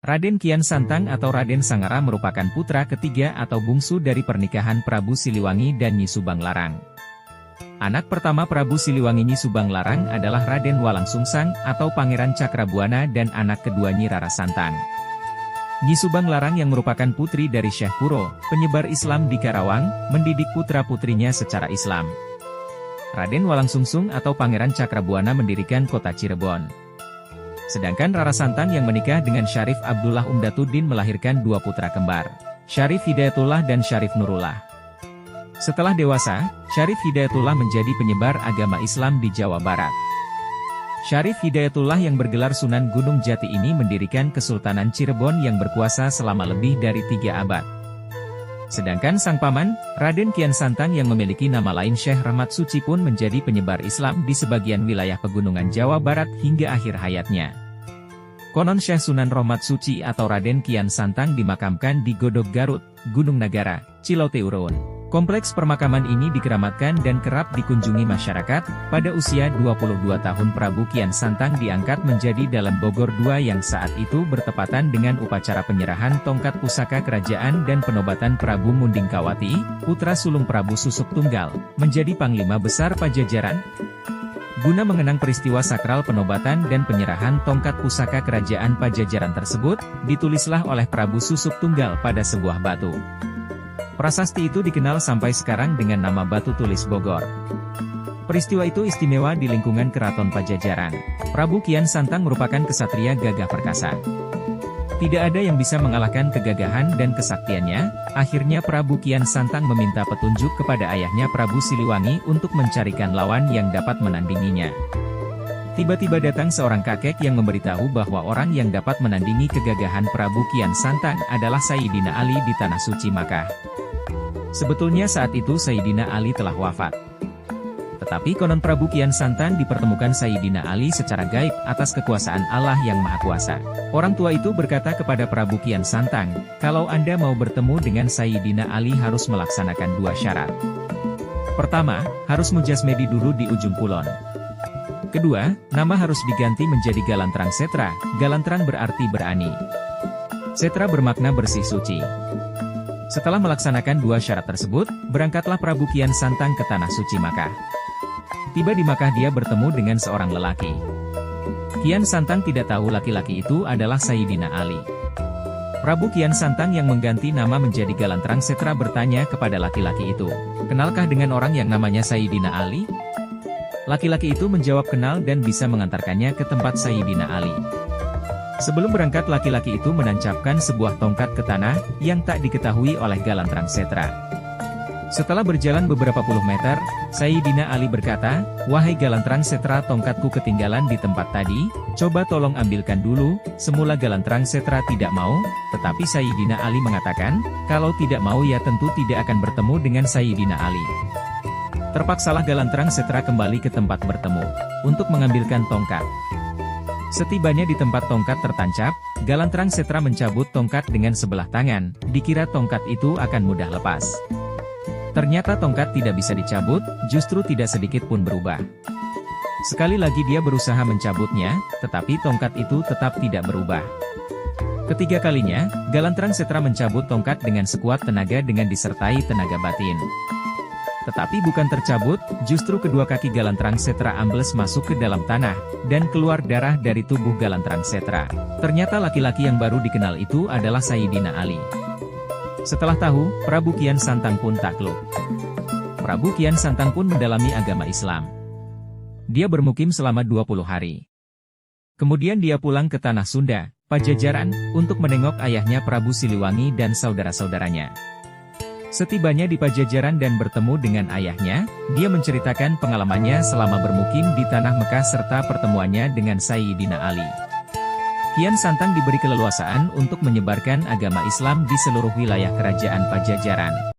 Raden Kian Santang atau Raden Sangara merupakan putra ketiga atau bungsu dari pernikahan Prabu Siliwangi dan Nyi Subang Larang. Anak pertama Prabu Siliwangi Nyi Subang Larang adalah Raden Walangsungsang atau Pangeran Cakrabuana dan anak kedua Nyi Rara Santang. Nyi Subang Larang yang merupakan putri dari Syekh Kuro, penyebar Islam di Karawang, mendidik putra-putrinya secara Islam. Raden Walangsungsang atau Pangeran Cakrabuana mendirikan kota Cirebon. Sedangkan Rara Santang yang menikah dengan Syarif Abdullah Umdatuddin melahirkan dua putra kembar, Syarif Hidayatullah dan Syarif Nurullah. Setelah dewasa, Syarif Hidayatullah menjadi penyebar agama Islam di Jawa Barat. Syarif Hidayatullah yang bergelar Sunan Gunung Jati ini mendirikan Kesultanan Cirebon yang berkuasa selama lebih dari 3 abad. Sedangkan sang paman, Raden Kian Santang yang memiliki nama lain Syekh Rahmat Suci pun menjadi penyebar Islam di sebagian wilayah pegunungan Jawa Barat hingga akhir hayatnya. Konon Syekh Sunan Rahmat Suci atau Raden Kian Santang dimakamkan di Godog Garut, Gunung Nagara, Cilaute Urun. Kompleks permakaman ini dikeramatkan dan kerap dikunjungi masyarakat. Pada usia 22 tahun Prabu Kian Santang diangkat menjadi Dalam Bogor II yang saat itu bertepatan dengan upacara penyerahan tongkat pusaka kerajaan dan penobatan Prabu Mundingkawati, putra sulung Prabu Susuk Tunggal, menjadi Panglima Besar Pajajaran. Guna mengenang peristiwa sakral penobatan dan penyerahan tongkat pusaka kerajaan Pajajaran tersebut, ditulislah oleh Prabu Susuk Tunggal pada sebuah batu. Prasasti itu dikenal sampai sekarang dengan nama Batu Tulis Bogor. Peristiwa itu istimewa di lingkungan Keraton Pajajaran. Prabu Kian Santang merupakan kesatria gagah perkasa. Tidak ada yang bisa mengalahkan kegagahan dan kesaktiannya. Akhirnya Prabu Kian Santang meminta petunjuk kepada ayahnya Prabu Siliwangi untuk mencarikan lawan yang dapat menandinginya. Tiba-tiba datang seorang kakek yang memberitahu bahwa orang yang dapat menandingi kegagahan Prabu Kian Santang adalah Sayyidina Ali di Tanah Suci Makkah. Sebetulnya saat itu Sayyidina Ali telah wafat. Tetapi konon Prabu Kian Santang dipertemukan Sayyidina Ali secara gaib atas kekuasaan Allah yang Maha Kuasa. Orang tua itu berkata kepada Prabu Kian Santang, kalau Anda mau bertemu dengan Sayyidina Ali harus melaksanakan 2 syarat. Pertama, harus mujasmedi dulu di ujung kulon. Kedua, nama harus diganti menjadi Galantrang Setra. Galantrang berarti berani. Setra bermakna bersih suci. Setelah melaksanakan 2 syarat tersebut, berangkatlah Prabu Kian Santang ke Tanah Suci Makkah. Tiba di Makkah dia bertemu dengan seorang lelaki. Kian Santang tidak tahu laki-laki itu adalah Sayyidina Ali. Prabu Kian Santang yang mengganti nama menjadi Galantrang Setra bertanya kepada laki-laki itu, kenalkah dengan orang yang namanya Sayyidina Ali? Laki-laki itu menjawab kenal dan bisa mengantarkannya ke tempat Sayyidina Ali. Sebelum berangkat laki-laki itu menancapkan sebuah tongkat ke tanah, yang tak diketahui oleh Galantrang Setra. Setelah berjalan beberapa puluh meter, Sayyidina Ali berkata, wahai Galantrang Setra, tongkatku ketinggalan di tempat tadi, coba tolong ambilkan dulu. Semula Galantrang Setra tidak mau, tetapi Sayyidina Ali mengatakan, kalau tidak mau ya tentu tidak akan bertemu dengan Sayyidina Ali. Terpaksalah Galantrang Setra kembali ke tempat bertemu, untuk mengambilkan tongkat. Setibanya di tempat tongkat tertancap, Galantrang Setra mencabut tongkat dengan sebelah tangan, dikira tongkat itu akan mudah lepas. Ternyata tongkat tidak bisa dicabut, justru tidak sedikit pun berubah. Sekali lagi dia berusaha mencabutnya, tetapi tongkat itu tetap tidak berubah. Ketiga kalinya, Galantrang Setra mencabut tongkat dengan sekuat tenaga dengan disertai tenaga batin. Tetapi bukan tercabut, justru kedua kaki Galantrang Setra ambles masuk ke dalam tanah, dan keluar darah dari tubuh Galantrang Setra. Ternyata laki-laki yang baru dikenal itu adalah Sayyidina Ali. Setelah tahu, Prabu Kian Santang pun takluk. Prabu Kian Santang pun mendalami agama Islam. Dia bermukim selama 20 hari. Kemudian dia pulang ke Tanah Sunda, Pajajaran, untuk menengok ayahnya Prabu Siliwangi dan saudara-saudaranya. Setibanya di Pajajaran dan bertemu dengan ayahnya, dia menceritakan pengalamannya selama bermukim di Tanah Mekah serta pertemuannya dengan Sayyidina Ali. Kian Santang diberi keleluasaan untuk menyebarkan agama Islam di seluruh wilayah kerajaan Pajajaran.